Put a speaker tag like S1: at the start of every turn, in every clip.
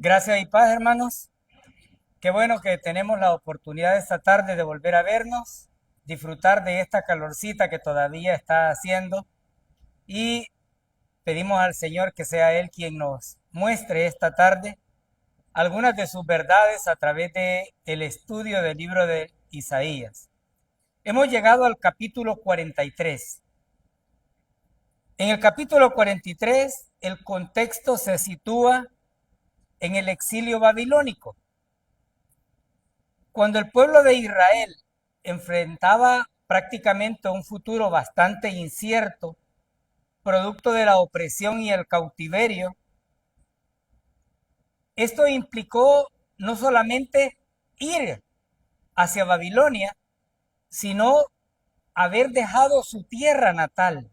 S1: Gracias y paz, hermanos. Qué bueno que tenemos la oportunidad esta tarde de volver a vernos, disfrutar de esta calorcita que todavía está haciendo y pedimos al Señor que sea Él quien nos muestre esta tarde algunas de sus verdades a través de el estudio del libro de Isaías. Hemos llegado al capítulo 43. En el capítulo 43, el contexto se sitúa en el exilio babilónico. Cuando el pueblo de Israel enfrentaba prácticamente un futuro bastante incierto, producto de la opresión y el cautiverio, esto implicó no solamente ir hacia Babilonia, sino haber dejado su tierra natal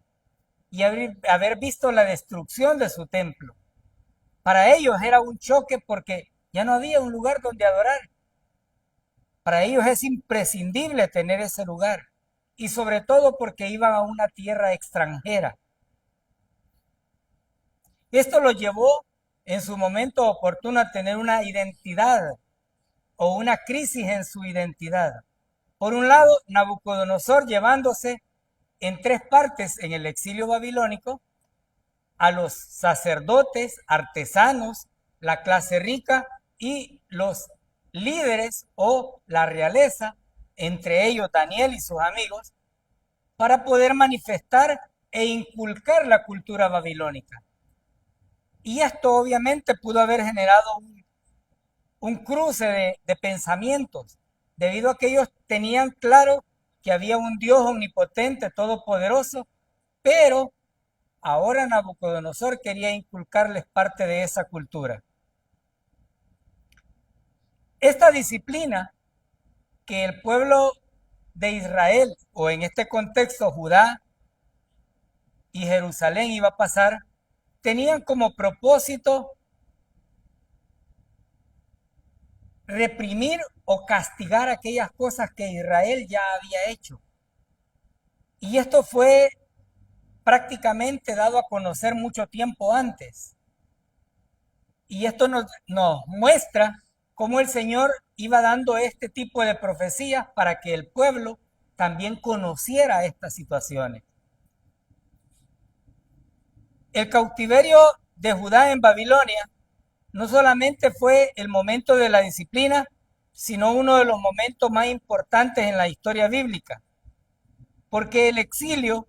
S1: y haber visto la destrucción de su templo. Para ellos era un choque porque ya no había un lugar donde adorar. Para ellos es imprescindible tener ese lugar y sobre todo porque iban a una tierra extranjera. Esto los llevó en su momento oportuno a tener una identidad o una crisis en su identidad. Por un lado, Nabucodonosor llevándose en tres partes en el exilio babilónico a los sacerdotes, artesanos, la clase rica y los líderes o la realeza, entre ellos Daniel y sus amigos, para poder manifestar e inculcar la cultura babilónica. Y esto obviamente pudo haber generado un cruce de pensamientos, debido a que ellos tenían claro que había un Dios omnipotente, todopoderoso, pero ahora Nabucodonosor quería inculcarles parte de esa cultura. Esta disciplina que el pueblo de Israel, o en este contexto Judá y Jerusalén iba a pasar, tenían como propósito reprimir o castigar aquellas cosas que Israel ya había hecho. Y esto fue prácticamente dado a conocer mucho tiempo antes. Y esto nos muestra cómo el Señor iba dando este tipo de profecías para que el pueblo también conociera estas situaciones. El cautiverio de Judá en Babilonia no solamente fue el momento de la disciplina, sino uno de los momentos más importantes en la historia bíblica, porque el exilio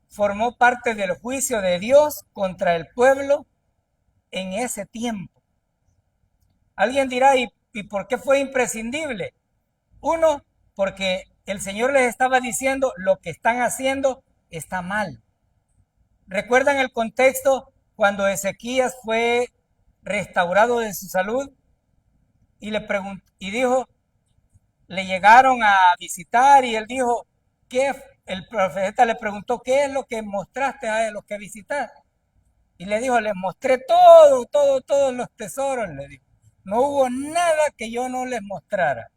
S1: formó parte del juicio de Dios contra el pueblo en ese tiempo. Alguien dirá, ¿y por qué fue imprescindible? Uno, porque el Señor les estaba diciendo lo que están haciendo está mal. ¿Recuerdan el contexto cuando Ezequías fue restaurado de su salud y dijo, le llegaron a visitar y él dijo, ¿qué? El profeta le preguntó, ¿qué es lo que mostraste a los que visitaste? Y le dijo, les mostré todos los tesoros, le dijo. No hubo nada que yo no les mostrara.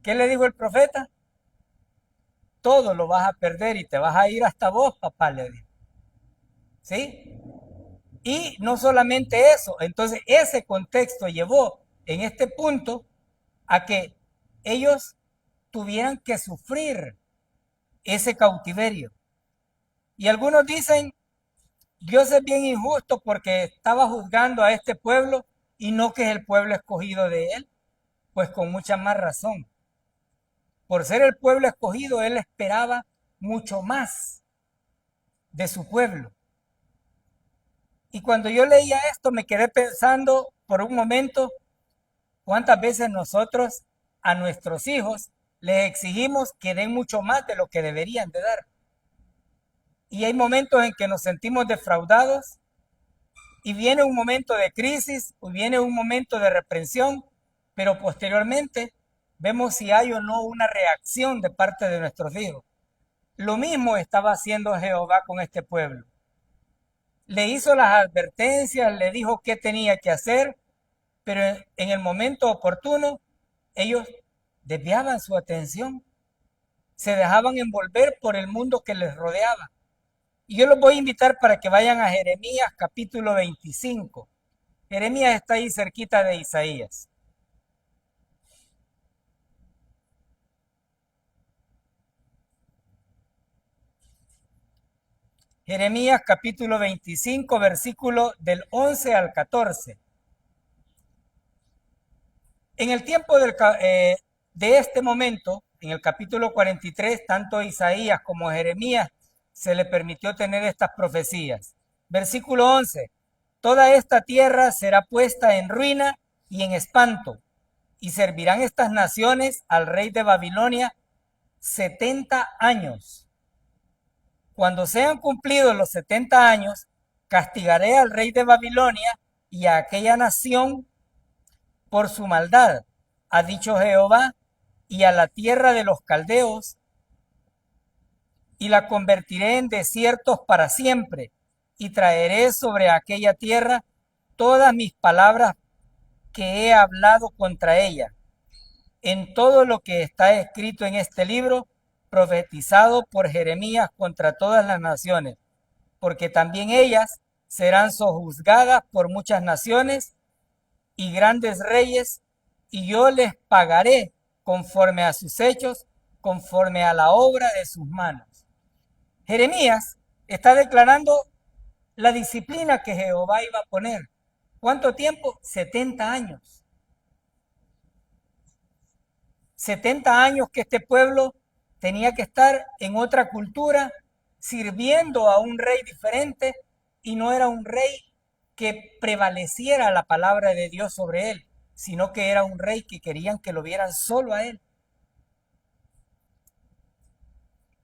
S1: ¿Qué le dijo el profeta? Todo lo vas a perder y te vas a ir hasta vos, papá, le dijo. ¿Sí? Y no solamente eso, entonces ese contexto llevó en este punto a que ellos tuvieran que sufrir ese cautiverio. Y algunos dicen, Dios es bien injusto porque estaba juzgando a este pueblo y no que es el pueblo escogido de él. Pues con mucha más razón. Por ser el pueblo escogido, él esperaba mucho más de su pueblo. Y cuando yo leía esto, me quedé pensando por un momento cuántas veces nosotros a nuestros hijos les exigimos que den mucho más de lo que deberían de dar. Y hay momentos en que nos sentimos defraudados y viene un momento de crisis o viene un momento de reprensión, pero posteriormente vemos si hay o no una reacción de parte de nuestros hijos. Lo mismo estaba haciendo Jehová con este pueblo. Le hizo las advertencias, le dijo qué tenía que hacer, pero en el momento oportuno ellos desviaban su atención, se dejaban envolver por el mundo que les rodeaba. Y yo los voy a invitar para que vayan a Jeremías capítulo 25. Jeremías está ahí cerquita de Isaías. Jeremías capítulo 25, versículo del 11 al 14. En el tiempo de este momento, en el capítulo 43, tanto Isaías como Jeremías se le permitió tener estas profecías. Versículo 11. Toda esta tierra será puesta en ruina y en espanto, y servirán estas naciones al rey de Babilonia 70 años. Cuando sean cumplidos los 70 años, castigaré al rey de Babilonia y a aquella nación por su maldad, ha dicho Jehová, y a la tierra de los caldeos, y la convertiré en desiertos para siempre, y traeré sobre aquella tierra todas mis palabras que he hablado contra ella, en todo lo que está escrito en este libro, profetizado por Jeremías contra todas las naciones, porque también ellas serán sojuzgadas por muchas naciones y grandes reyes, y yo les pagaré conforme a sus hechos, conforme a la obra de sus manos. Jeremías está declarando la disciplina que Jehová iba a poner. ¿Cuánto tiempo? 70 años. 70 años que este pueblo tenía que estar en otra cultura, sirviendo a un rey diferente, y no era un rey que prevaleciera la palabra de Dios sobre él, sino que era un rey que querían que lo vieran solo a él.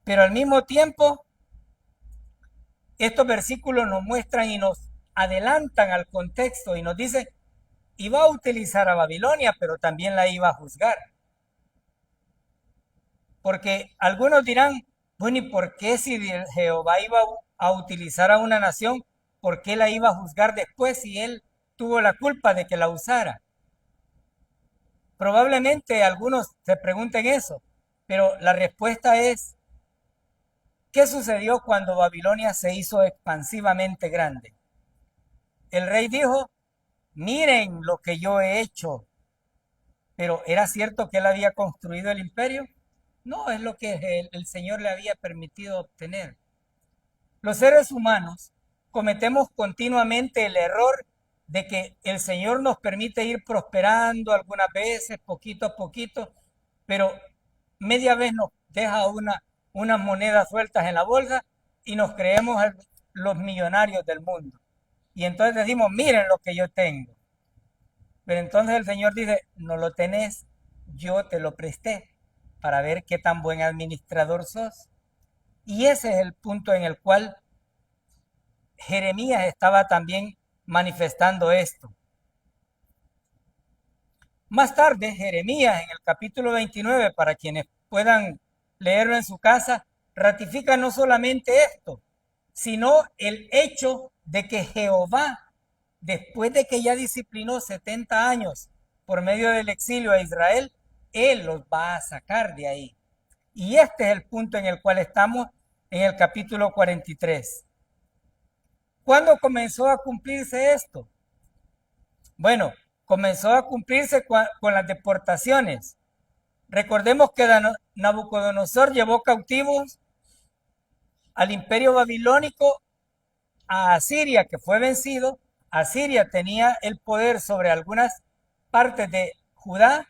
S1: Pero al mismo tiempo, estos versículos nos muestran y nos adelantan al contexto y nos dicen, iba a utilizar a Babilonia, pero también la iba a juzgar. Porque algunos dirán, bueno, ¿y por qué si Jehová iba a utilizar a una nación, por qué la iba a juzgar después si él tuvo la culpa de que la usara? Probablemente algunos se pregunten eso, pero la respuesta es, ¿qué sucedió cuando Babilonia se hizo expansivamente grande? El rey dijo, miren lo que yo he hecho. Pero ¿era cierto que él había construido el imperio? No, es lo que el Señor le había permitido obtener. Los seres humanos cometemos continuamente el error de que el Señor nos permite ir prosperando algunas veces, poquito a poquito, pero media vez nos deja unas monedas sueltas en la bolsa y nos creemos los millonarios del mundo. Y entonces decimos, miren lo que yo tengo. Pero entonces el Señor dice, no lo tenés, yo te lo presté para ver qué tan buen administrador sos. Y ese es el punto en el cual Jeremías estaba también manifestando esto. Más tarde, Jeremías en el capítulo 29, para quienes puedan leerlo en su casa, ratifica no solamente esto, sino el hecho de que Jehová, después de que ya disciplinó 70 años por medio del exilio a Israel, Él los va a sacar de ahí. Y este es el punto en el cual estamos en el capítulo 43. ¿Cuándo comenzó a cumplirse esto? Bueno, comenzó a cumplirse con las deportaciones. Recordemos que Nabucodonosor llevó cautivos al imperio babilónico a Asiria, que fue vencido. Asiria tenía el poder sobre algunas partes de Judá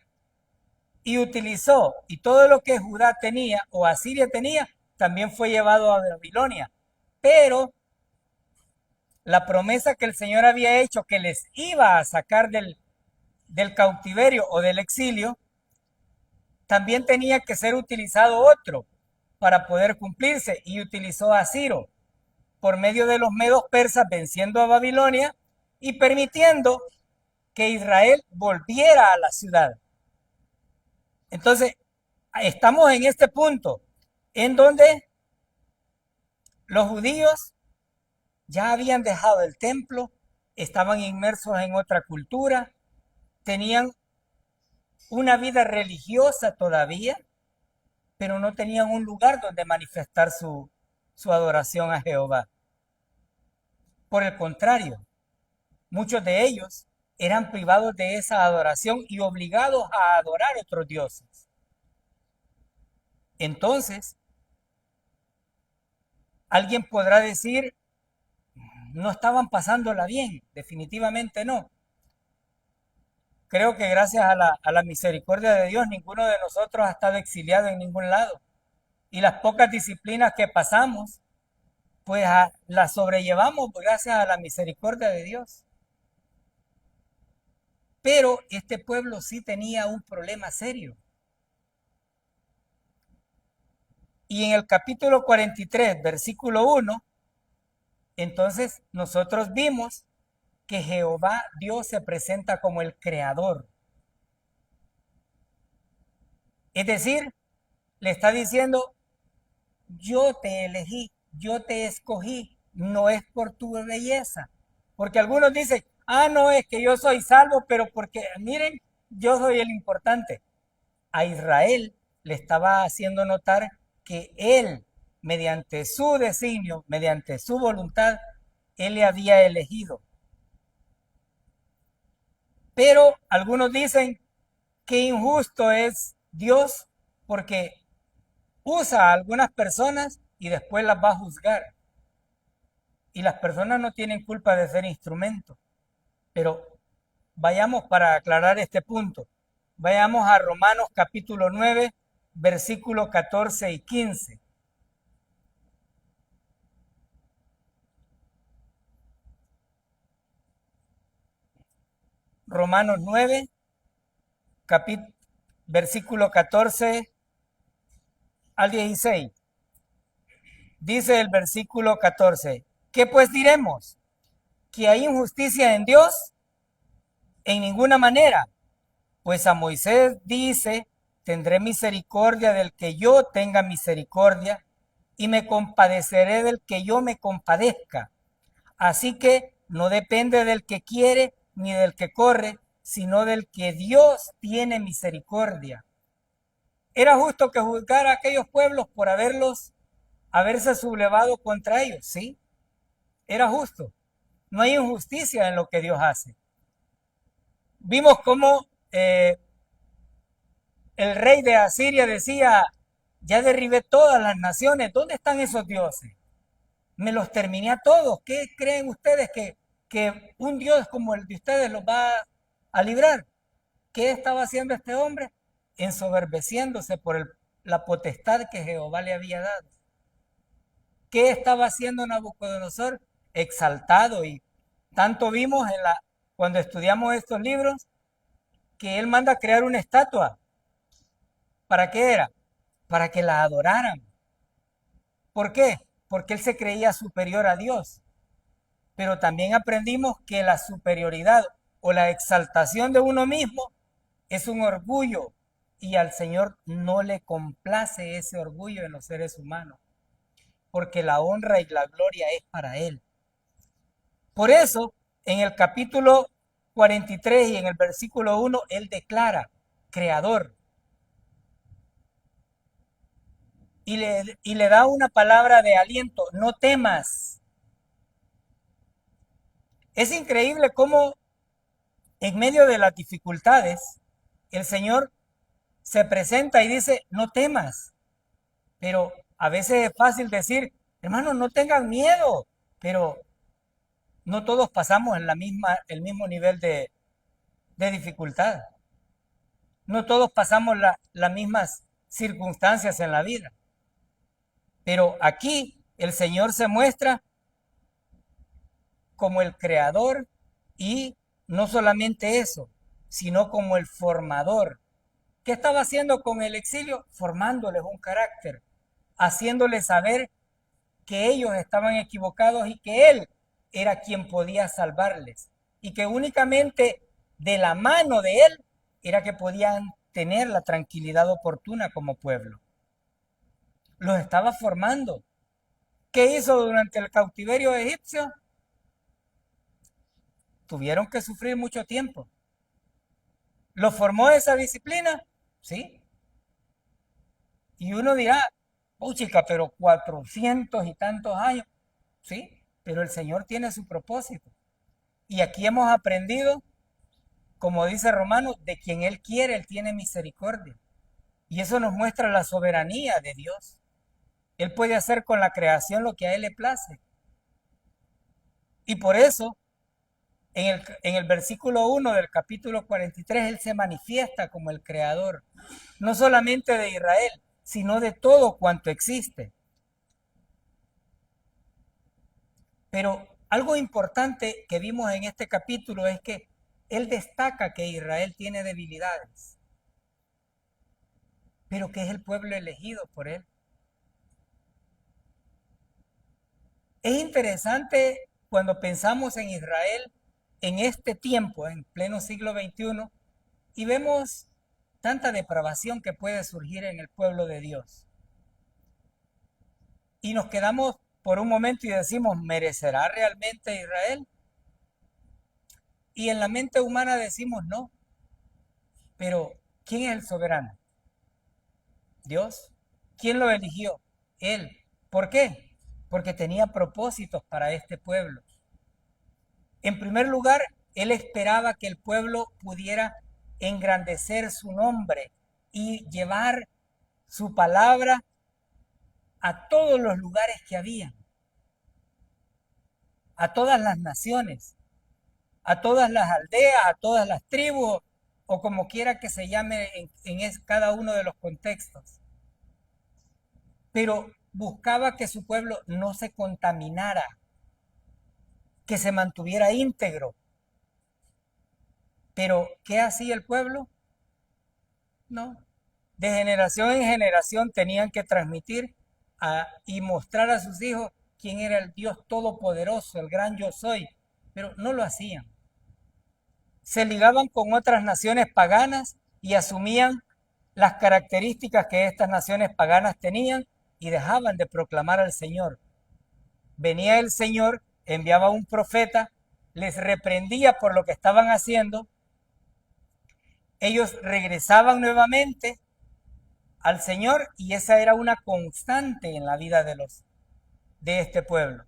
S1: y utilizó, y todo lo que Judá tenía o Asiria tenía, también fue llevado a Babilonia. Pero la promesa que el Señor había hecho que les iba a sacar del cautiverio o del exilio, también tenía que ser utilizado otro para poder cumplirse, y utilizó a Ciro por medio de los medos persas venciendo a Babilonia y permitiendo que Israel volviera a la ciudad. Entonces, estamos en este punto en donde los judíos ya habían dejado el templo, estaban inmersos en otra cultura, tenían una vida religiosa todavía, pero no tenían un lugar donde manifestar su adoración a Jehová. Por el contrario, muchos de ellos eran privados de esa adoración y obligados a adorar otros dioses. Entonces, alguien podrá decir, no estaban pasándola bien, definitivamente no. Creo que gracias a la misericordia de Dios, ninguno de nosotros ha estado exiliado en ningún lado. Y las pocas disciplinas que pasamos, pues las sobrellevamos gracias a la misericordia de Dios. Pero este pueblo sí tenía un problema serio. Y en el capítulo 43, versículo 1, entonces nosotros vimos que Jehová Dios se presenta como el creador. Es decir, le está diciendo, yo te elegí, yo te escogí, no es por tu belleza. Porque algunos dicen, no, es que yo soy salvo, pero porque, miren, yo soy el importante. A Israel le estaba haciendo notar que él, mediante su designio, mediante su voluntad, él le había elegido. Pero algunos dicen que injusto es Dios porque usa a algunas personas y después las va a juzgar. Y las personas no tienen culpa de ser instrumentos. Pero vayamos para aclarar este punto. Vayamos a Romanos capítulo 9, versículos 14 y 15. Romanos 9, versículo 14 al 16. Dice el versículo 14, ¿qué pues diremos? ¿Que hay injusticia en Dios? En ninguna manera. Pues a Moisés dice, tendré misericordia del que yo tenga misericordia y me compadeceré del que yo me compadezca. Así que no depende del que quiere ni del que corre, sino del que Dios tiene misericordia. ¿Era justo que juzgara a aquellos pueblos por haberse sublevado contra ellos? Sí, era justo. No hay injusticia en lo que Dios hace. Vimos cómo el rey de Asiria decía, ya derribé todas las naciones, ¿dónde están esos dioses? Me los terminé a todos. ¿Qué creen ustedes que un Dios como el de ustedes los va a librar? ¿Qué estaba haciendo este hombre? Ensoberbeciéndose por la potestad que Jehová le había dado. ¿Qué estaba haciendo Nabucodonosor? Exaltado. Y tanto vimos cuando estudiamos estos libros que él manda a crear una estatua. ¿Para qué era? Para que la adoraran. ¿Por qué? Porque él se creía superior a Dios. Pero también aprendimos que la superioridad o la exaltación de uno mismo es un orgullo y al Señor no le complace ese orgullo en los seres humanos, porque la honra y la gloria es para Él. Por eso, en el capítulo 43 y en el versículo 1, Él declara, creador, y le da una palabra de aliento, no temas. Es increíble cómo en medio de las dificultades, el Señor se presenta y dice, no temas. Pero a veces es fácil decir, hermanos, no tengan miedo, pero no todos pasamos en el mismo nivel de dificultad. No todos pasamos las mismas circunstancias en la vida. Pero aquí el Señor se muestra como el creador y no solamente eso, sino como el formador. ¿Qué estaba haciendo con el exilio? Formándoles un carácter, haciéndoles saber que ellos estaban equivocados y que Él era quien podía salvarles. Y que únicamente de la mano de Él era que podían tener la tranquilidad oportuna como pueblo. Los estaba formando. ¿Qué hizo durante el cautiverio egipcio? Tuvieron que sufrir mucho tiempo. ¿Lo formó esa disciplina? Sí. Y uno dirá, oh chica, pero 400 y tantos años. Sí, pero el Señor tiene su propósito. Y aquí hemos aprendido como dice Romanos, de quien Él quiere, Él tiene misericordia. Y eso nos muestra la soberanía de Dios. Él puede hacer con la creación lo que a Él le place. Y por eso, en el versículo 1 del capítulo 43, Él se manifiesta como el creador, no solamente de Israel, sino de todo cuanto existe. Pero algo importante que vimos en este capítulo es que Él destaca que Israel tiene debilidades, pero que es el pueblo elegido por Él. Es interesante cuando pensamos en Israel en este tiempo, en pleno siglo XXI, y vemos tanta depravación que puede surgir en el pueblo de Dios. Y nos quedamos por un momento y decimos, ¿merecerá realmente Israel? Y en la mente humana decimos no. Pero, ¿quién es el soberano? Dios. ¿Quién lo eligió? Él. ¿Por qué? Porque tenía propósitos para este pueblo. En primer lugar, Él esperaba que el pueblo pudiera engrandecer su nombre y llevar su palabra a todos los lugares que había, a todas las naciones, a todas las aldeas, a todas las tribus, o como quiera que se llame en cada uno de los contextos. Pero buscaba que su pueblo no se contaminara, que se mantuviera íntegro. Pero, ¿qué hacía el pueblo? No. De generación en generación tenían que transmitir y mostrar a sus hijos quién era el Dios todopoderoso, el gran yo soy, pero no lo hacían. Se ligaban con otras naciones paganas y asumían las características que estas naciones paganas tenían y dejaban de proclamar al Señor. Venía el Señor, enviaba un profeta, les reprendía por lo que estaban haciendo, ellos regresaban nuevamente al Señor y esa era una constante en la vida de este pueblo.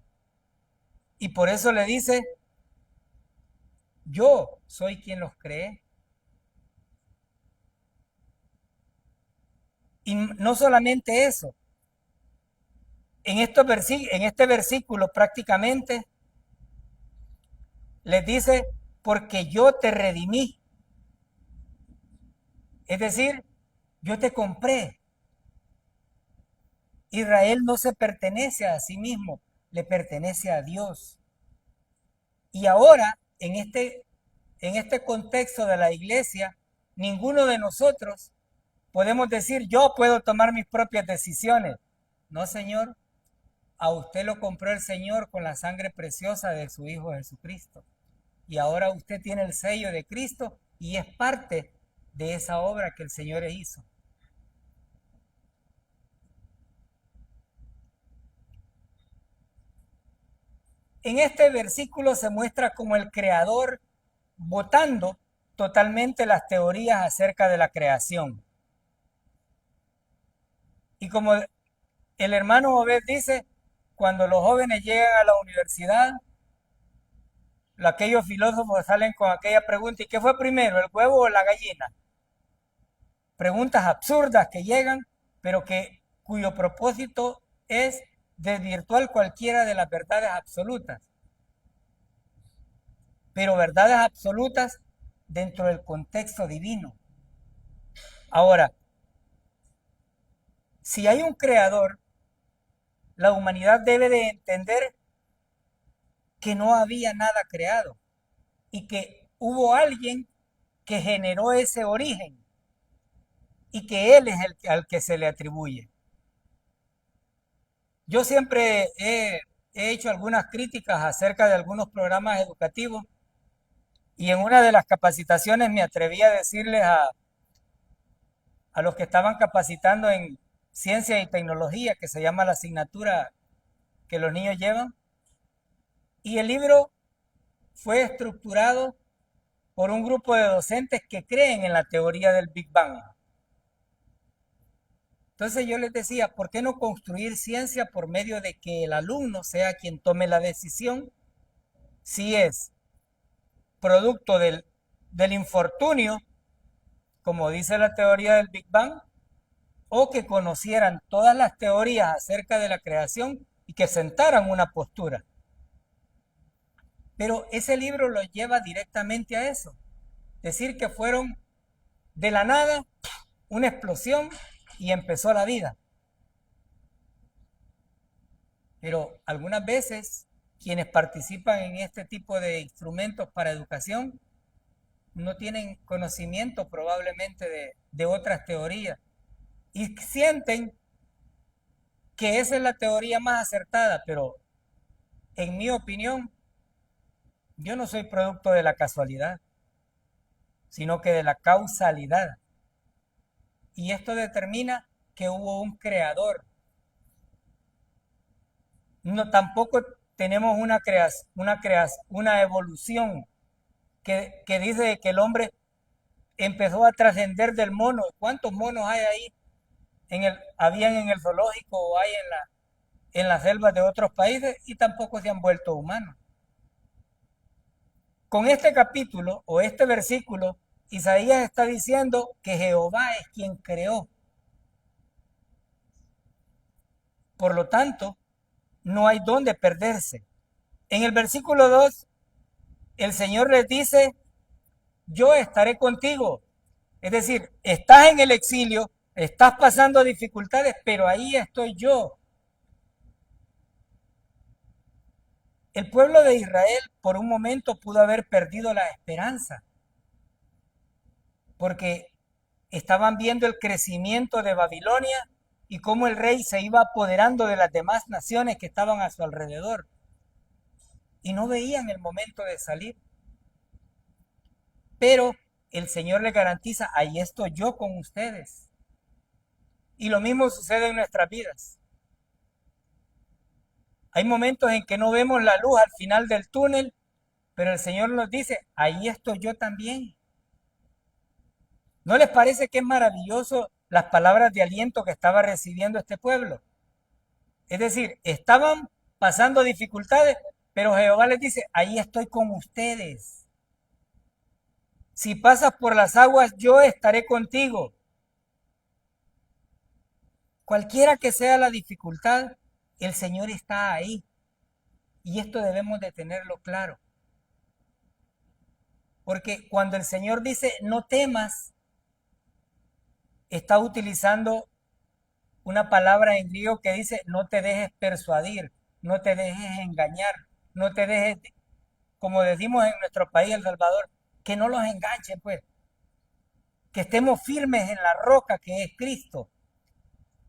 S1: Y por eso le dice, yo soy quien los cree. Y no solamente eso, en este versículo prácticamente les dice, porque yo te redimí. Es decir, yo te compré. Israel no se pertenece a sí mismo, le pertenece a Dios. Y ahora, en este contexto de la iglesia, ninguno de nosotros podemos decir, yo puedo tomar mis propias decisiones. No, Señor, a usted lo compró el Señor con la sangre preciosa de su Hijo Jesucristo. Y ahora usted tiene el sello de Cristo y es parte de esa obra que el Señor hizo. En este versículo se muestra como el Creador votando totalmente las teorías acerca de la creación. Y como el hermano Obed dice, cuando los jóvenes llegan a la universidad, aquellos filósofos salen con aquella pregunta, ¿y qué fue primero, el huevo o la gallina? Preguntas absurdas que llegan, pero cuyo propósito es desvirtuar cualquiera de las verdades absolutas. Pero verdades absolutas dentro del contexto divino. Ahora, si hay un creador, la humanidad debe de entender que no había nada creado y que hubo alguien que generó ese origen y que él es al que se le atribuye. Yo siempre he hecho algunas críticas acerca de algunos programas educativos y en una de las capacitaciones me atreví a decirles a los que estaban capacitando en ciencia y tecnología, que se llama la asignatura que los niños llevan, y el libro fue estructurado por un grupo de docentes que creen en la teoría del Big Bang. Entonces yo les decía, ¿por qué no construir ciencia por medio de que el alumno sea quien tome la decisión si es producto del del infortunio, como dice la teoría del Big Bang, o que conocieran todas las teorías acerca de la creación y que sentaran una postura. Pero ese libro lo lleva directamente a eso, decir que fueron de la nada una explosión y empezó la vida. Pero algunas veces quienes participan en este tipo de instrumentos para educación no tienen conocimiento probablemente de otras teorías y sienten que esa es la teoría más acertada, pero en mi opinión, yo no soy producto de la casualidad, sino que de la causalidad. Y esto determina que hubo un creador. No, tampoco tenemos una evolución que dice que el hombre empezó a trascender del mono. ¿Cuántos monos hay ahí? Habían en el zoológico o hay en las selvas de otros países y tampoco se han vuelto humanos. Con este capítulo o este versículo, Isaías está diciendo que Jehová es quien creó. Por lo tanto, no hay dónde perderse. En el versículo 2, el Señor les dice, yo estaré contigo. Es decir, estás en el exilio, estás pasando dificultades, pero ahí estoy yo. El pueblo de Israel por un momento pudo haber perdido la esperanza, porque estaban viendo el crecimiento de Babilonia y cómo el rey se iba apoderando de las demás naciones que estaban a su alrededor. Y no veían el momento de salir. Pero el Señor les garantiza, ahí estoy yo con ustedes. Y lo mismo sucede en nuestras vidas. Hay momentos en que no vemos la luz al final del túnel, pero el Señor nos dice, ahí estoy yo también. ¿No les parece que es maravilloso las palabras de aliento que estaba recibiendo este pueblo? Es decir, estaban pasando dificultades, pero Jehová les dice, ahí estoy con ustedes. Si pasas por las aguas, yo estaré contigo. Cualquiera que sea la dificultad, el Señor está ahí. Y esto debemos de tenerlo claro. Porque cuando el Señor dice, no temas, está utilizando una palabra en griego que dice, no te dejes persuadir, no te dejes engañar, no te dejes, como decimos en nuestro país, El Salvador, que no los enganchen, pues. Que estemos firmes en la roca que es Cristo.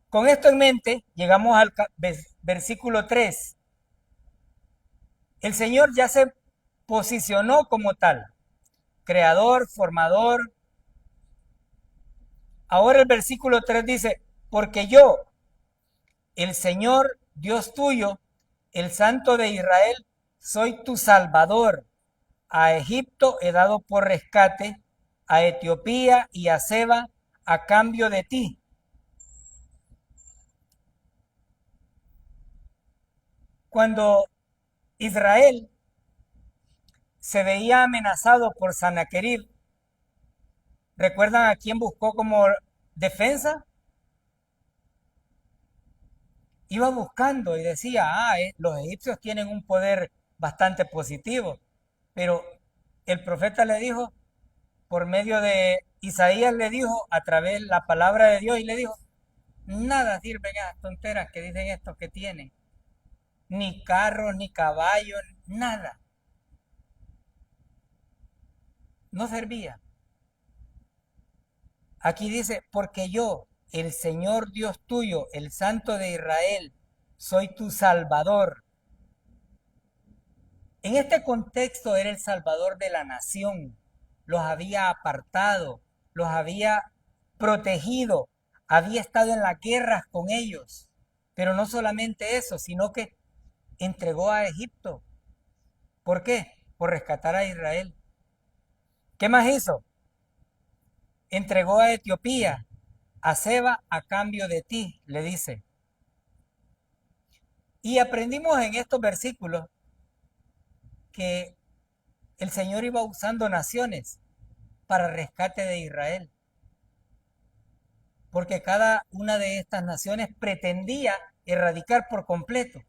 S1: Con esto en mente, llegamos al versículo 3. El Señor ya se posicionó como tal, creador, formador. Ahora el versículo 3 dice, porque yo, el Señor Dios tuyo, el Santo de Israel, soy tu Salvador. A Egipto he dado por rescate, a Etiopía y a Seba a cambio de ti. Cuando Israel se veía amenazado por Sanaquerib, ¿recuerdan a quién buscó como defensa? Iba buscando y decía, los egipcios tienen un poder bastante positivo, pero el profeta le dijo, por medio de Isaías le dijo, a través de la palabra de Dios, y le dijo, nada sirven esas tonteras que dicen estos que tienen, ni carros, ni caballos, nada. No servía. Aquí dice, porque yo, el Señor Dios tuyo, el Santo de Israel, soy tu Salvador. En este contexto era el Salvador de la nación. Los había apartado, los había protegido, había estado en las guerras con ellos. Pero no solamente eso, sino que entregó a Egipto. ¿Por qué? Por rescatar a Israel. ¿Qué más hizo? Entregó a Etiopía, a Seba a cambio de ti, le dice. Y aprendimos en estos versículos que el Señor iba usando naciones. para rescate de Israel, porque cada una de estas naciones pretendía erradicar por completo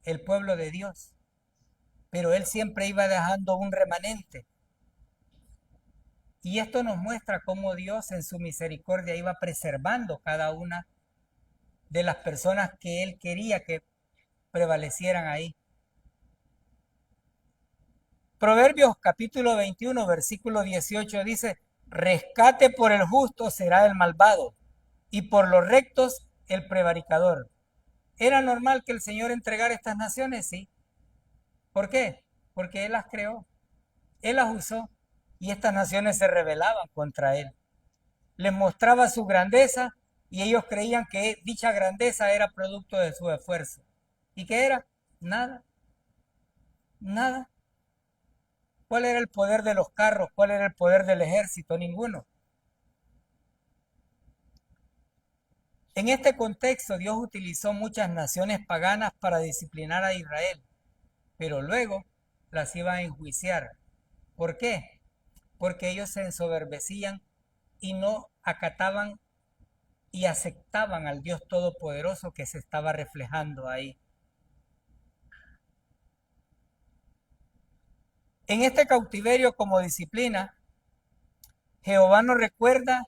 S1: el pueblo de Dios, pero él siempre iba dejando un remanente. Y esto nos muestra cómo Dios en su misericordia iba preservando cada una de las personas que él quería que prevalecieran ahí. Proverbios capítulo 21, versículo 18 dice, rescate por el justo será el malvado, y por los rectos el prevaricador. ¿Era normal que el Señor entregara estas naciones? Sí. ¿Por qué? Porque Él las creó, Él las usó, y estas naciones se rebelaban contra Él. Les mostraba su grandeza, y ellos creían que dicha grandeza era producto de su esfuerzo. ¿Y qué era? Nada, nada. ¿Cuál era el poder de los carros? ¿Cuál era el poder del ejército? Ninguno. En este contexto, Dios utilizó muchas naciones paganas para disciplinar a Israel, pero luego las iba a enjuiciar. ¿Por qué? Porque ellos se ensoberbecían y no acataban y aceptaban al Dios Todopoderoso que se estaba reflejando ahí. En este cautiverio como disciplina, Jehová nos recuerda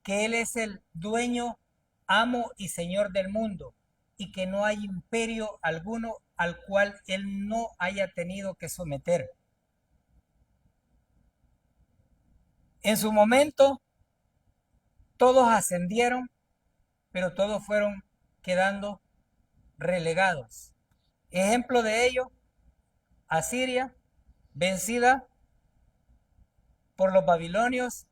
S1: que Él es el dueño, amo y señor del mundo, y que no hay imperio alguno al cual Él no haya tenido que someter. En su momento, todos ascendieron, pero todos fueron quedando relegados. Ejemplo de ello, Asiria, vencida por los babilonios,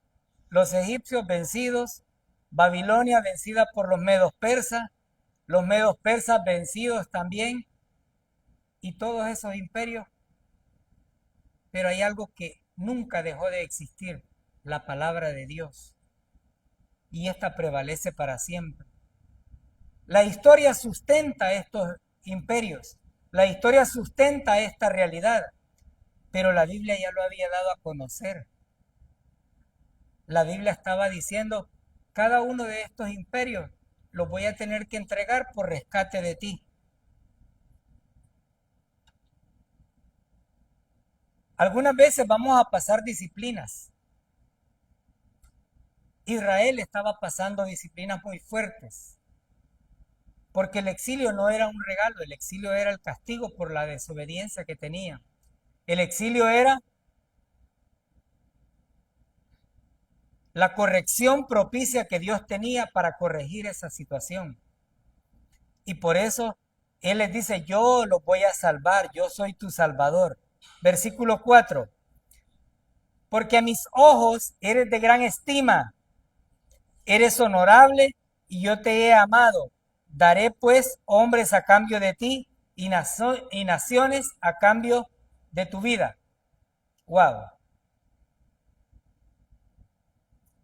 S1: los egipcios vencidos, Babilonia vencida por los medos persas vencidos también, y todos esos imperios. Pero hay algo que nunca dejó de existir, la palabra de Dios, y esta prevalece para siempre. La historia sustenta estos imperios, la historia sustenta esta realidad, pero la Biblia ya lo había dado a conocer. La Biblia estaba diciendo, cada uno de estos imperios los voy a tener que entregar por rescate de ti. Algunas veces vamos a pasar disciplinas. Israel estaba pasando disciplinas muy fuertes, porque el exilio no era un regalo, el exilio era el castigo por la desobediencia que tenía. El exilio era la corrección propicia que Dios tenía para corregir esa situación. Y por eso Él les dice, yo los voy a salvar, yo soy tu salvador. Versículo 4, porque a mis ojos eres de gran estima, eres honorable y yo te he amado. Daré pues hombres a cambio de ti y naciones a cambio de tu vida. Wow.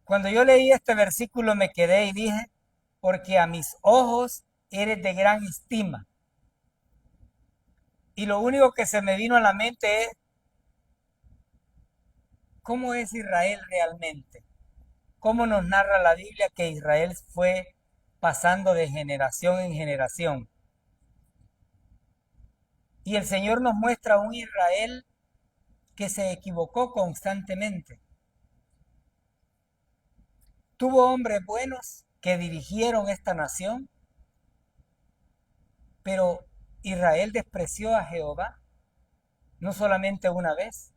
S1: Cuando yo leí este versículo me quedé y dije, porque a mis ojos eres de gran estima. Y lo único que se me vino a la mente es, ¿cómo es Israel realmente? ¿Cómo nos narra la Biblia que Israel fue pasando de generación en generación? Y el Señor nos muestra un Israel que se equivocó constantemente. Tuvo hombres buenos que dirigieron esta nación, pero Israel despreció a Jehová, no solamente una vez.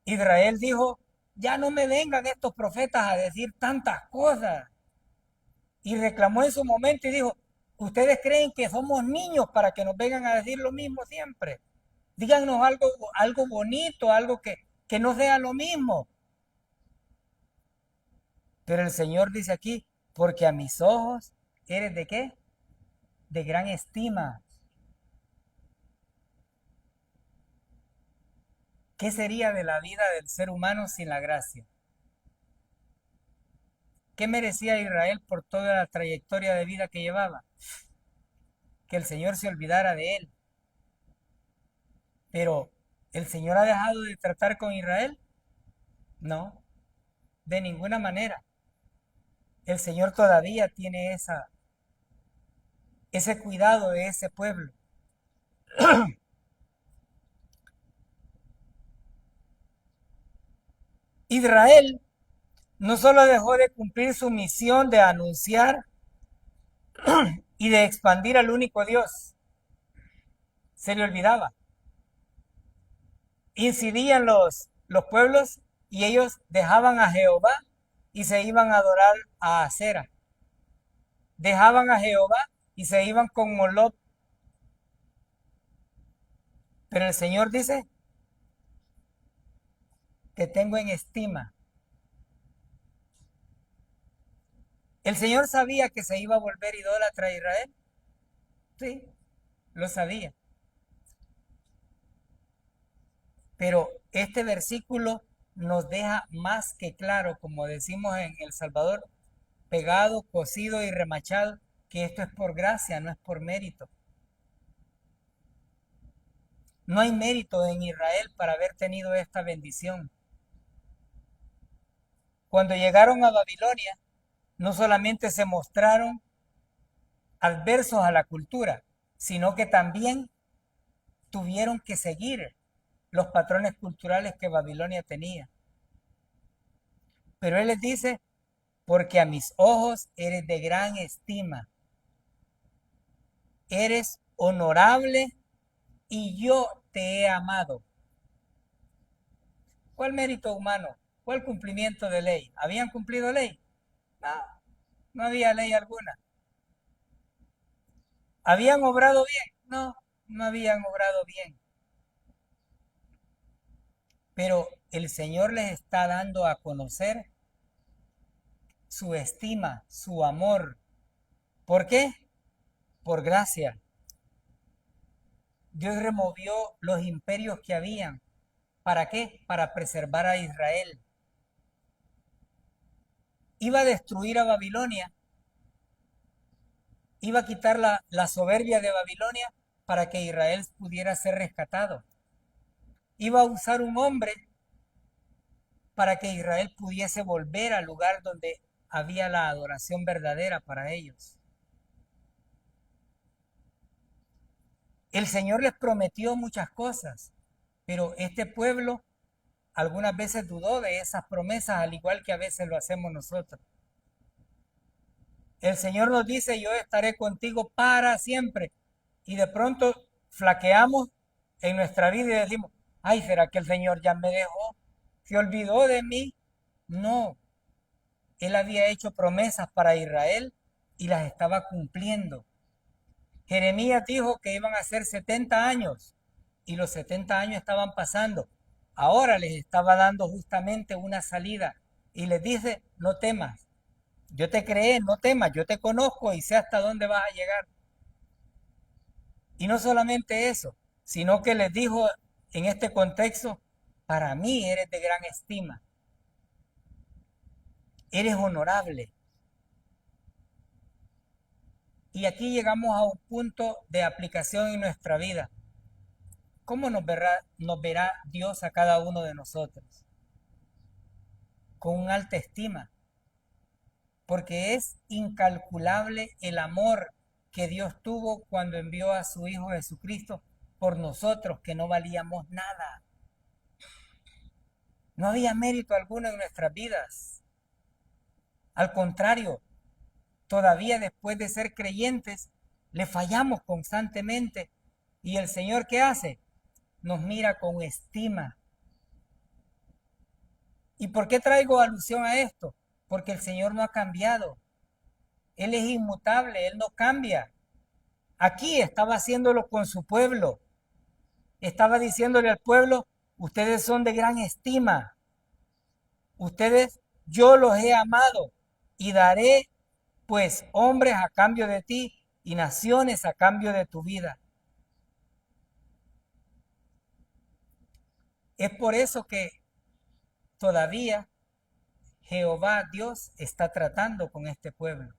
S1: Israel dijo, ya no me vengan estos profetas a decir tantas cosas. Y reclamó en su momento y dijo, ustedes creen que somos niños para que nos vengan a decir lo mismo siempre. Díganos algo bonito, algo que no sea lo mismo. Pero el Señor dice aquí, porque a mis ojos eres de qué? De gran estima. ¿Qué sería de la vida del ser humano sin la gracia? ¿Qué merecía Israel por toda la trayectoria de vida que llevaba? Que el Señor se olvidara de él. Pero ¿el Señor ha dejado de tratar con Israel? No, de ninguna manera. El Señor todavía tiene ese cuidado de ese pueblo. Israel no solo dejó de cumplir su misión de anunciar y de expandir al único Dios, se le olvidaba. Incidían los pueblos y ellos dejaban a Jehová y se iban a adorar a Acera. Dejaban a Jehová y se iban con Moloch. Pero el Señor dice, te tengo en estima. ¿El Señor sabía que se iba a volver idólatra a Israel? Sí, lo sabía. Pero este versículo nos deja más que claro, como decimos en El Salvador, pegado, cocido y remachado, que esto es por gracia, no es por mérito. No hay mérito en Israel para haber tenido esta bendición. Cuando llegaron a Babilonia, no solamente se mostraron adversos a la cultura, sino que también tuvieron que seguir los patrones culturales que Babilonia tenía. Pero Él les dice, porque a mis ojos eres de gran estima, eres honorable y yo te he amado. ¿Cuál mérito humano? ¿Cuál cumplimiento de ley? ¿Habían cumplido ley? No, no había ley alguna. ¿Habían obrado bien? No, no habían obrado bien. Pero el Señor les está dando a conocer su estima, su amor. ¿Por qué? Por gracia. Dios removió los imperios que habían. ¿Para qué? Para preservar a Israel. Iba a destruir a Babilonia, iba a quitar la soberbia de Babilonia para que Israel pudiera ser rescatado. Iba a usar un hombre para que Israel pudiese volver al lugar donde había la adoración verdadera para ellos. El Señor les prometió muchas cosas, pero este pueblo algunas veces dudó de esas promesas, al igual que a veces lo hacemos nosotros. El Señor nos dice, yo estaré contigo para siempre. Y de pronto flaqueamos en nuestra vida y decimos, ay, ¿será que el Señor ya me dejó? ¿Se olvidó de mí? No, Él había hecho promesas para Israel y las estaba cumpliendo. Jeremías dijo que iban a ser 70 años y los 70 años estaban pasando. Ahora les estaba dando justamente una salida y les dice, no temas, yo te creé, no temas, yo te conozco y sé hasta dónde vas a llegar. Y no solamente eso, sino que les dijo en este contexto, para mí eres de gran estima, eres honorable. Y aquí llegamos a un punto de aplicación en nuestra vida. ¿Cómo nos verá Dios a cada uno de nosotros? Con una alta estima, porque es incalculable el amor que Dios tuvo cuando envió a su Hijo Jesucristo por nosotros, que no valíamos nada. No había mérito alguno en nuestras vidas. Al contrario, todavía después de ser creyentes, le fallamos constantemente. ¿Y el Señor qué hace? Nos mira con estima. ¿Y por qué traigo alusión a esto? Porque el Señor no ha cambiado. Él es inmutable, Él no cambia. Aquí estaba haciéndolo con su pueblo. Estaba diciéndole al pueblo, ustedes son de gran estima. Ustedes, yo los he amado y daré pues hombres a cambio de ti y naciones a cambio de tu vida. Es por eso que todavía Jehová Dios está tratando con este pueblo.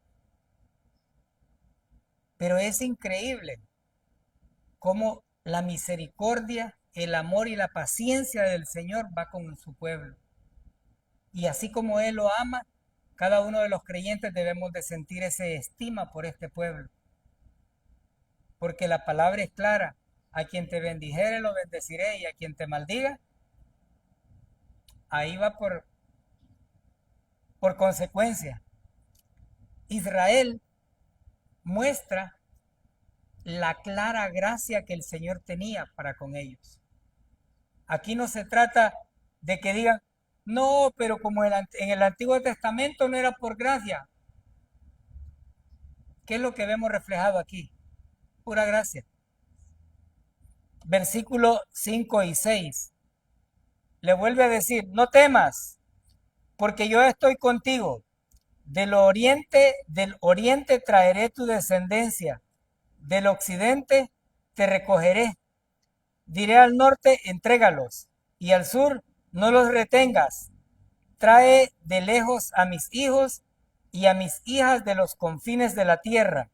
S1: Pero es increíble cómo la misericordia, el amor y la paciencia del Señor va con su pueblo. Y así como Él lo ama, cada uno de los creyentes debemos de sentir esa estima por este pueblo. Porque la palabra es clara. A quien te bendijere lo bendeciré y a quien te maldiga, ahí va por consecuencia. Israel muestra la clara gracia que el Señor tenía para con ellos. Aquí no se trata de que digan, no, pero como en el Antiguo Testamento no era por gracia. ¿Qué es lo que vemos reflejado aquí? Pura gracia. Versículos 5 y 6. Le vuelve a decir, no temas, porque yo estoy contigo. Del oriente traeré tu descendencia, del occidente te recogeré. Diré al norte, entrégalos, y al sur, no los retengas. Trae de lejos a mis hijos y a mis hijas de los confines de la tierra.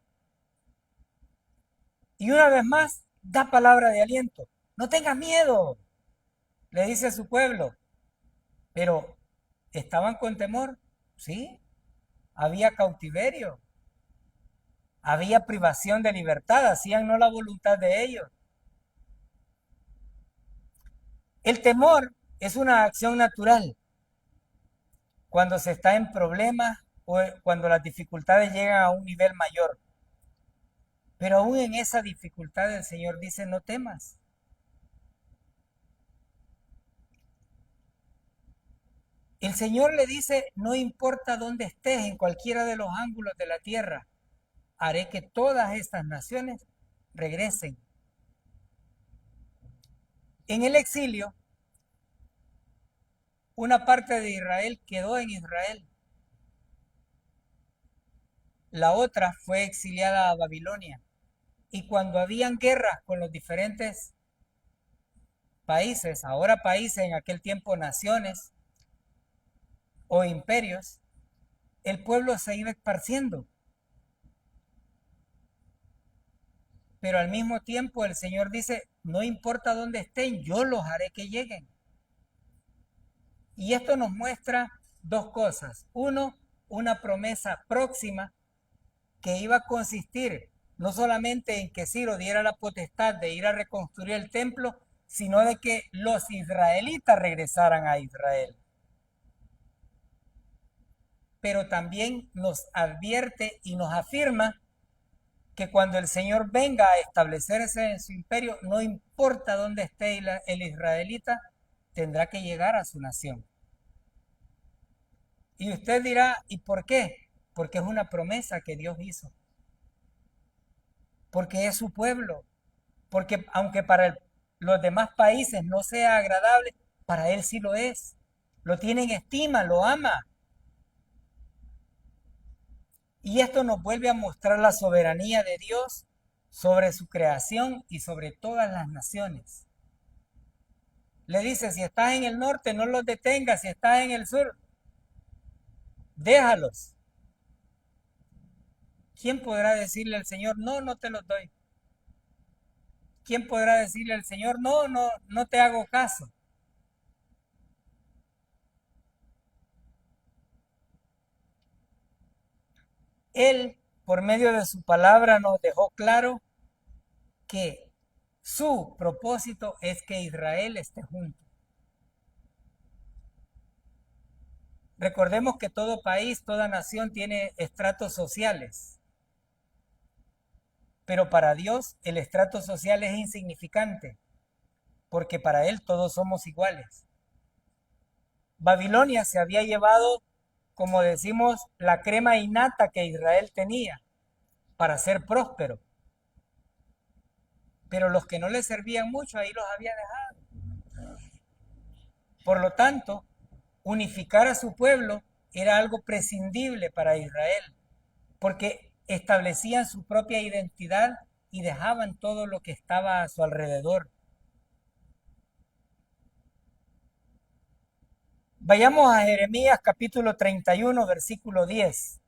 S1: Y una vez más, da palabra de aliento. No tengas miedo, le dice a su pueblo. Pero, ¿estaban con temor? Sí, había cautiverio, había privación de libertad, hacían no la voluntad de ellos. El temor es una acción natural cuando se está en problemas o cuando las dificultades llegan a un nivel mayor. Pero aún en esa dificultad el Señor dice, no temas. El Señor le dice, no importa dónde estés, en cualquiera de los ángulos de la tierra, haré que todas estas naciones regresen. En el exilio, una parte de Israel quedó en Israel. La otra fue exiliada a Babilonia. Y cuando habían guerras con los diferentes países, ahora países, en aquel tiempo naciones o imperios, el pueblo se iba esparciendo. Pero al mismo tiempo el Señor dice, no importa dónde estén, yo los haré que lleguen. Y esto nos muestra dos cosas. Uno, una promesa próxima que iba a consistir no solamente en que Ciro diera la potestad de ir a reconstruir el templo, sino de que los israelitas regresaran a Israel. Pero también nos advierte y nos afirma que cuando el Señor venga a establecerse en su imperio, no importa dónde esté el israelita, tendrá que llegar a su nación. Y usted dirá, ¿y por qué? Porque es una promesa que Dios hizo. Porque es su pueblo. Porque aunque para los demás países no sea agradable, para Él sí lo es. Lo tiene en estima, lo ama. Y esto nos vuelve a mostrar la soberanía de Dios sobre su creación y sobre todas las naciones. Le dice, si estás en el norte, no los detengas, si estás en el sur, déjalos. ¿Quién podrá decirle al Señor, no, no te los doy? ¿Quién podrá decirle al Señor, no, no, no te hago caso? Él, por medio de su palabra, nos dejó claro que su propósito es que Israel esté junto. Recordemos que todo país, toda nación tiene estratos sociales, pero para Dios el estrato social es insignificante, porque para Él todos somos iguales. Babilonia se había llevado, como decimos, la crema innata que Israel tenía para ser próspero, pero los que no le servían mucho ahí los había dejado. Por lo tanto, unificar a su pueblo era algo prescindible para Israel, porque establecían su propia identidad y dejaban todo lo que estaba a su alrededor. Vayamos a Jeremías capítulo 31, versículo 10.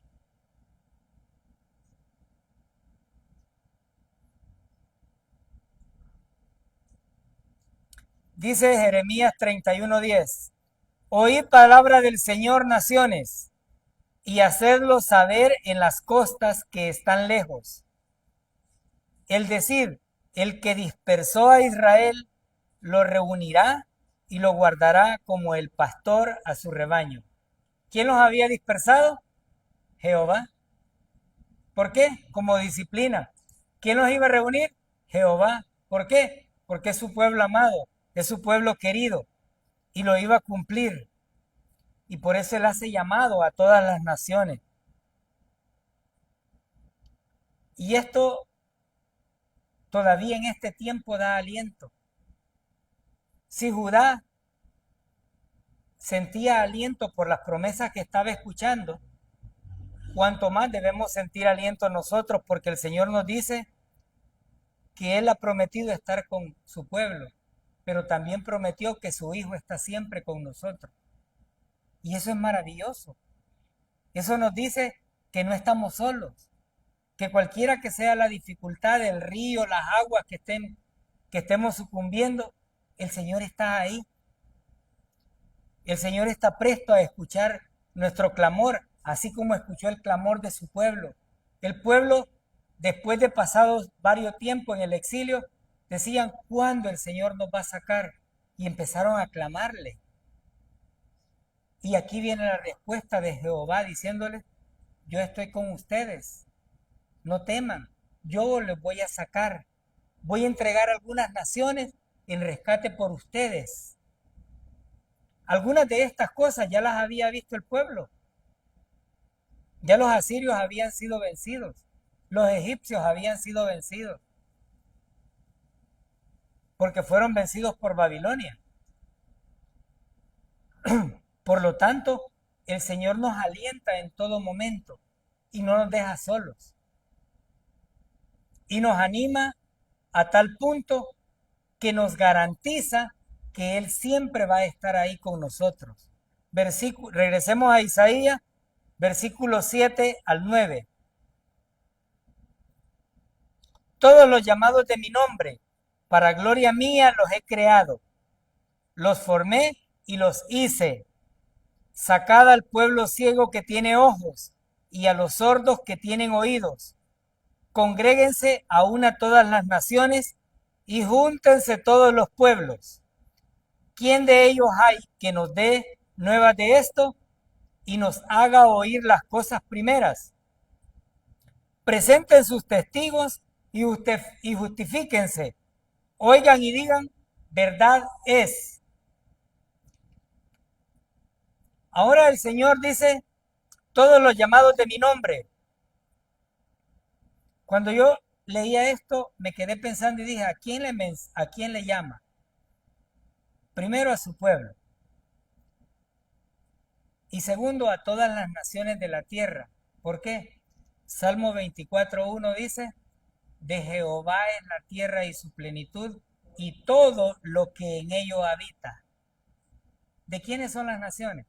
S1: Dice Jeremías 31:10, Oíd palabra del Señor, naciones, y hacedlo saber en las costas que están lejos. El decir, el que dispersó a Israel, lo reunirá y lo guardará como el pastor a su rebaño. ¿Quién los había dispersado? Jehová. ¿Por qué? Como disciplina. ¿Quién los iba a reunir? Jehová. ¿Por qué? Porque es su pueblo amado, es su pueblo querido y lo iba a cumplir. Y por eso él hace llamado a todas las naciones. Y esto todavía en este tiempo da aliento. Si Judá sentía aliento por las promesas que estaba escuchando, cuanto más debemos sentir aliento nosotros, porque el Señor nos dice que Él ha prometido estar con su pueblo, pero también prometió que su Hijo está siempre con nosotros. Y eso es maravilloso. Eso nos dice que no estamos solos, que cualquiera que sea la dificultad del río, las aguas que estemos sucumbiendo, el Señor está ahí. El Señor está presto a escuchar nuestro clamor, así como escuchó el clamor de su pueblo. El pueblo, después de pasados varios tiempos en el exilio, decían, ¿cuándo el Señor nos va a sacar? Y empezaron a clamarle. Y aquí viene la respuesta de Jehová diciéndoles, yo estoy con ustedes, no teman, yo les voy a sacar, voy a entregar algunas naciones en rescate por ustedes. Algunas de estas cosas ya las había visto el pueblo. Ya los asirios habían sido vencidos, los egipcios habían sido vencidos, porque fueron vencidos por Babilonia. Por lo tanto, el Señor nos alienta en todo momento y no nos deja solos. Y nos anima a tal punto que nos garantiza que Él siempre va a estar ahí con nosotros. Regresemos a Isaías, versículos 7 al 9. Todos los llamados de mi nombre, para gloria mía los he creado. Los formé y los hice. Sacad al pueblo ciego que tiene ojos y a los sordos que tienen oídos. Congréguense a una todas las naciones y júntense todos los pueblos. ¿Quién de ellos hay que nos dé nuevas de esto y nos haga oír las cosas primeras? Presenten sus testigos y justifíquense. Oigan y digan, verdad es. Ahora el Señor dice, todos los llamados de mi nombre. Cuando yo leía esto, me quedé pensando y dije, ¿a quién le llama? Primero a su pueblo. Y segundo a todas las naciones de la tierra. ¿Por qué? Salmo 24:1 dice, de Jehová es la tierra y su plenitud y todo lo que en ello habita. ¿De quiénes son las naciones?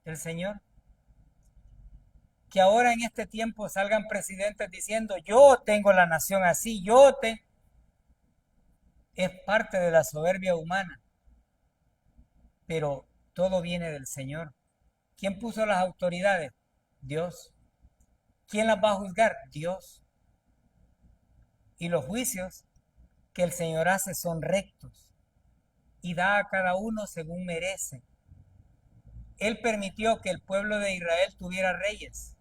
S1: Del Señor. Que ahora en este tiempo salgan presidentes diciendo, yo tengo la nación así, es parte de la soberbia humana, pero todo viene del Señor. ¿Quién puso las autoridades? Dios. ¿Quién las va a juzgar? Dios. Y los juicios que el Señor hace son rectos y da a cada uno según merece. Él permitió que el pueblo de Israel tuviera reyes.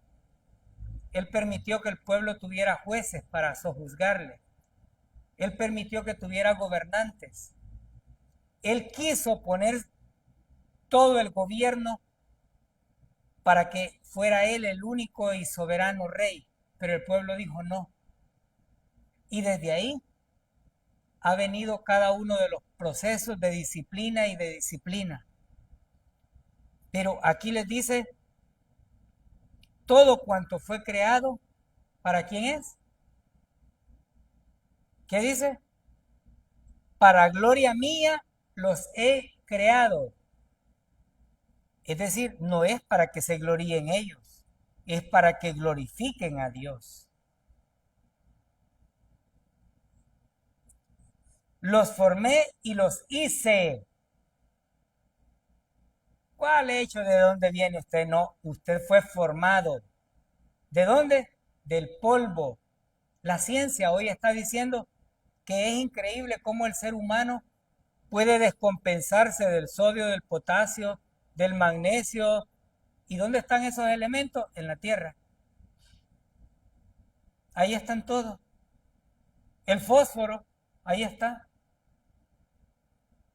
S1: Él permitió que el pueblo tuviera jueces para sojuzgarle. Él permitió que tuviera gobernantes. Él quiso poner todo el gobierno para que fuera él el único y soberano rey. Pero el pueblo dijo no. Y desde ahí ha venido cada uno de los procesos de disciplina y de disciplina. Pero aquí les dice, todo cuanto fue creado, ¿para quién es? ¿Qué dice? Para gloria mía los he creado. Es decir, no es para que se gloríen ellos, es para que glorifiquen a Dios. Los formé y los hice. ¿Cuál hecho de dónde viene usted? No, usted fue formado. ¿De dónde? Del polvo. La ciencia hoy está diciendo que es increíble cómo el ser humano puede descompensarse del sodio, del potasio, del magnesio. ¿Y dónde están esos elementos? En la tierra. Ahí están todos. El fósforo, ahí está.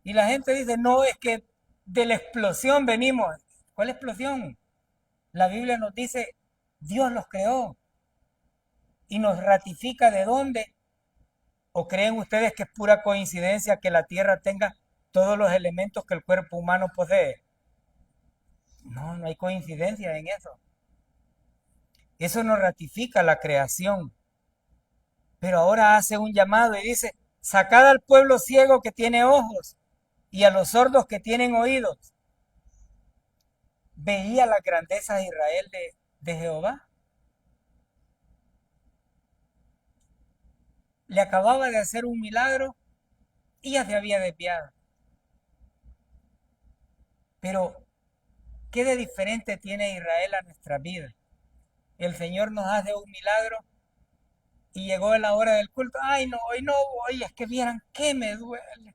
S1: Y la gente dice, no, es que de la explosión venimos. ¿Cuál explosión? La Biblia nos dice, Dios los creó y nos ratifica de dónde. ¿O creen ustedes que es pura coincidencia que la tierra tenga todos los elementos que el cuerpo humano posee? No, no hay coincidencia en eso. Eso nos ratifica la creación. Pero ahora hace un llamado y dice, sacad al pueblo ciego que tiene ojos y a los sordos que tienen oídos. Veía la grandeza de Israel de Jehová. Le acababa de hacer un milagro y ya se había desviado. Pero, ¿qué de diferente tiene Israel a nuestra vida? El Señor nos hace un milagro y llegó la hora del culto. Ay, no, hoy no voy, es que vieran que me duele.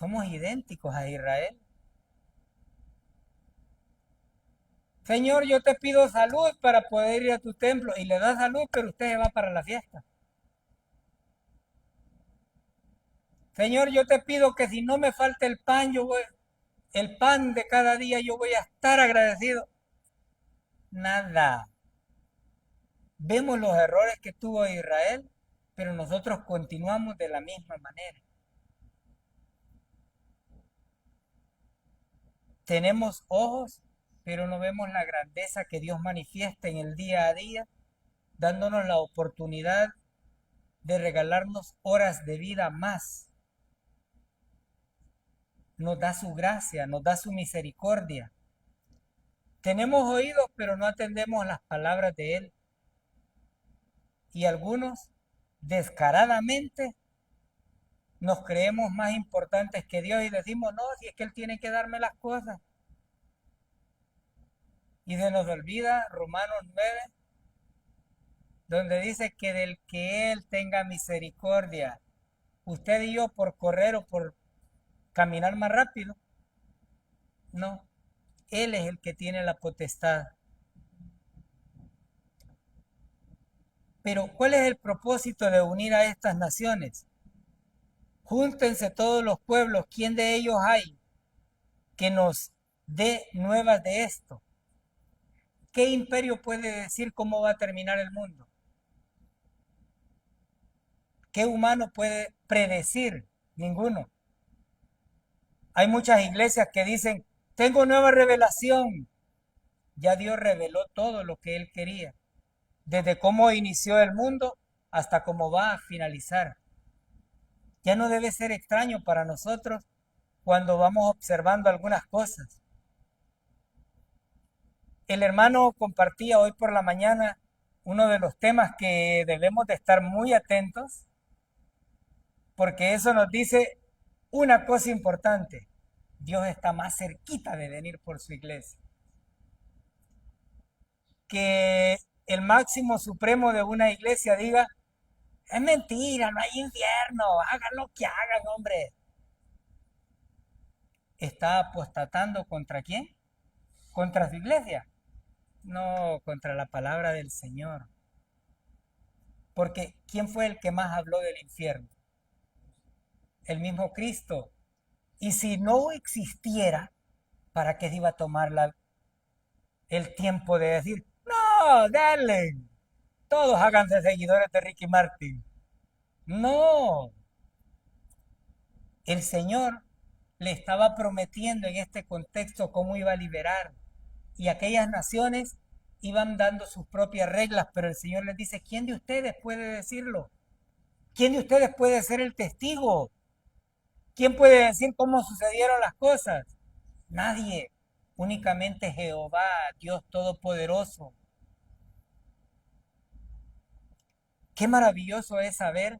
S1: Somos idénticos a Israel. Señor, yo te pido salud para poder ir a tu templo. Y le da salud, pero usted se va para la fiesta. Señor, yo te pido que si no me falta el pan, el pan de cada día, yo voy a estar agradecido. Nada. Vemos los errores que tuvo Israel, pero nosotros continuamos de la misma manera. Tenemos ojos, pero no vemos la grandeza que Dios manifiesta en el día a día, dándonos la oportunidad de regalarnos horas de vida más. Nos da su gracia, nos da su misericordia. Tenemos oídos, pero no atendemos las palabras de Él. Y algunos, descaradamente, nos creemos más importantes que Dios y decimos, no, si es que Él tiene que darme las cosas. Y se nos olvida Romanos 9, donde dice que del que Él tenga misericordia, usted y yo por correr o por caminar más rápido, no, Él es el que tiene la potestad. Pero ¿cuál es el propósito de unir a estas naciones? Júntense todos los pueblos, ¿quién de ellos hay que nos dé nuevas de esto? ¿Qué imperio puede decir cómo va a terminar el mundo? ¿Qué humano puede predecir? Ninguno. Hay muchas iglesias que dicen, tengo nueva revelación. Ya Dios reveló todo lo que Él quería, desde cómo inició el mundo hasta cómo va a finalizar. Ya no debe ser extraño para nosotros cuando vamos observando algunas cosas. El hermano compartía hoy por la mañana uno de los temas que debemos de estar muy atentos, porque eso nos dice una cosa importante. Dios está más cerquita de venir por su iglesia. Que el máximo supremo de una iglesia diga, es mentira, no hay infierno, hagan lo que hagan, hombre. ¿Está apostatando contra quién? ¿Contra su iglesia? No, contra la palabra del Señor. Porque ¿quién fue el que más habló del infierno? El mismo Cristo. Y si no existiera, ¿para qué se iba a tomar el tiempo de decir, no, dale, todos háganse seguidores de Ricky Martin? No, el Señor le estaba prometiendo en este contexto cómo iba a liberar. Y aquellas naciones iban dando sus propias reglas, pero el Señor les dice, ¿quién de ustedes puede decirlo? ¿Quién de ustedes puede ser el testigo? ¿Quién puede decir cómo sucedieron las cosas? Nadie, únicamente Jehová, Dios Todopoderoso. Qué maravilloso es saber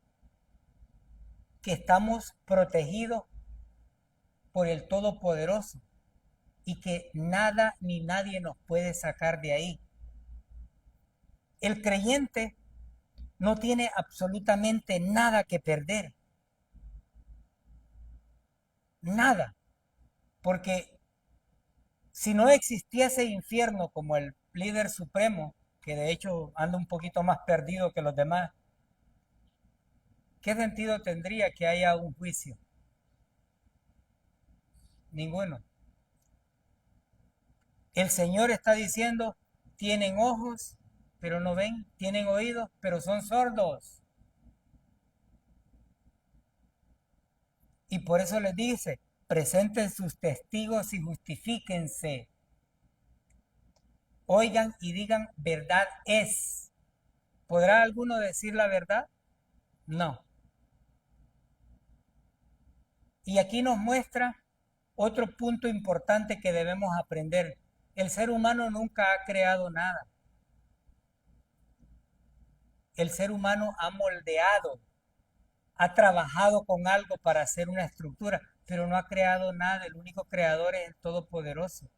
S1: que estamos protegidos por el Todopoderoso y que nada ni nadie nos puede sacar de ahí. El creyente no tiene absolutamente nada que perder, nada, porque si no existiese infierno como el líder supremo, que de hecho anda un poquito más perdido que los demás, ¿qué sentido tendría que haya un juicio? Ninguno. El Señor está diciendo, tienen ojos, pero no ven, tienen oídos, pero son sordos. Y por eso les dice, presenten sus testigos y justifíquense. Oigan y digan, verdad es. ¿Podrá alguno decir la verdad? No. Y aquí nos muestra otro punto importante que debemos aprender. El ser humano nunca ha creado nada. El ser humano ha moldeado, ha trabajado con algo para hacer una estructura, pero no ha creado nada. El único creador es el Todopoderoso.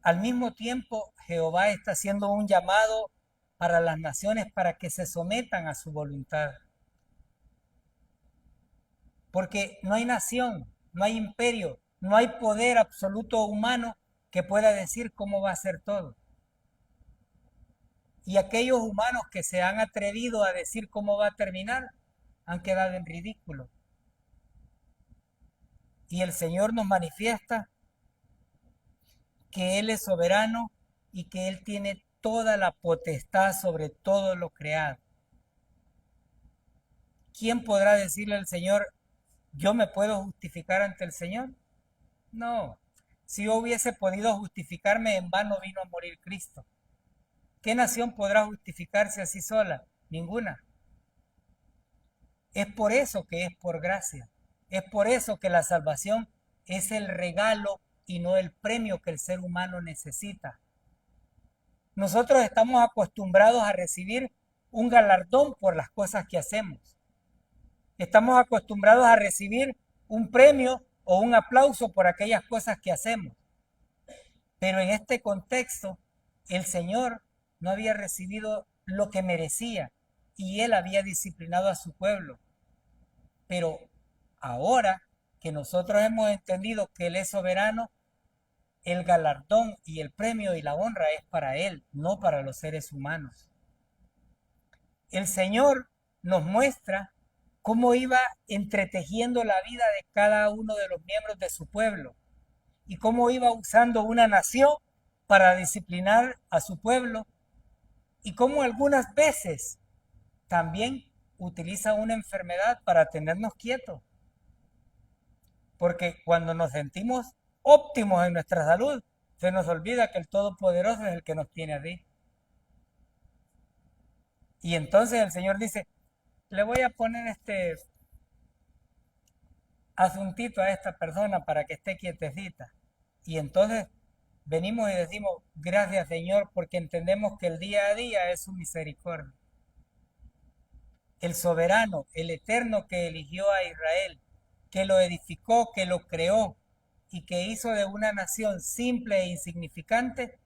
S1: Al mismo tiempo, Jehová está haciendo un llamado para las naciones para que se sometan a su voluntad. Porque no hay nación, no hay imperio, no hay poder absoluto humano que pueda decir cómo va a ser todo. Y aquellos humanos que se han atrevido a decir cómo va a terminar, han quedado en ridículo. Y el Señor nos manifiesta que Él es soberano y que Él tiene toda la potestad sobre todo lo creado. ¿Quién podrá decirle al Señor, yo me puedo justificar ante el Señor? No. Si yo hubiese podido justificarme, en vano vino a morir Cristo. ¿Qué nación podrá justificarse así sola? Ninguna. Es por eso que es por gracia. Es por eso que la salvación es el regalo y no el premio que el ser humano necesita. Nosotros estamos acostumbrados a recibir un galardón por las cosas que hacemos. Estamos acostumbrados a recibir un premio o un aplauso por aquellas cosas que hacemos. Pero en este contexto, el Señor no había recibido lo que merecía y Él había disciplinado a su pueblo. Pero ahora que nosotros hemos entendido que Él es soberano, el galardón y el premio y la honra es para Él, no para los seres humanos. El Señor nos muestra cómo iba entretejiendo la vida de cada uno de los miembros de su pueblo y cómo iba usando una nación para disciplinar a su pueblo y cómo algunas veces también utiliza una enfermedad para tenernos quietos. Porque cuando nos sentimos óptimos en nuestra salud, se nos olvida que el Todopoderoso es el que nos tiene así. Y entonces el Señor dice, le voy a poner este asuntito a esta persona para que esté quietecita. Y entonces venimos y decimos, gracias Señor, porque entendemos que el día a día es su misericordia. El soberano, el eterno que eligió a Israel, que lo edificó, que lo creó y que hizo de una nación simple e insignificante,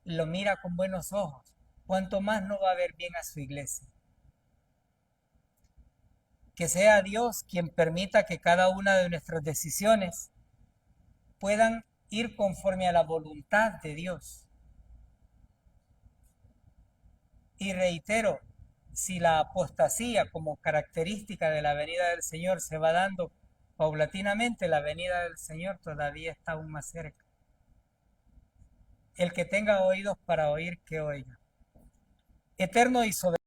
S1: lo mira con buenos ojos. Cuanto más no va a ver bien a su iglesia. Que sea Dios quien permita que cada una de nuestras decisiones puedan ir conforme a la voluntad de Dios. Y reitero, si la apostasía como característica de la venida del Señor se va dando paulatinamente, la venida del Señor todavía está aún más cerca. El que tenga oídos para oír, que oiga. Eterno y soberano.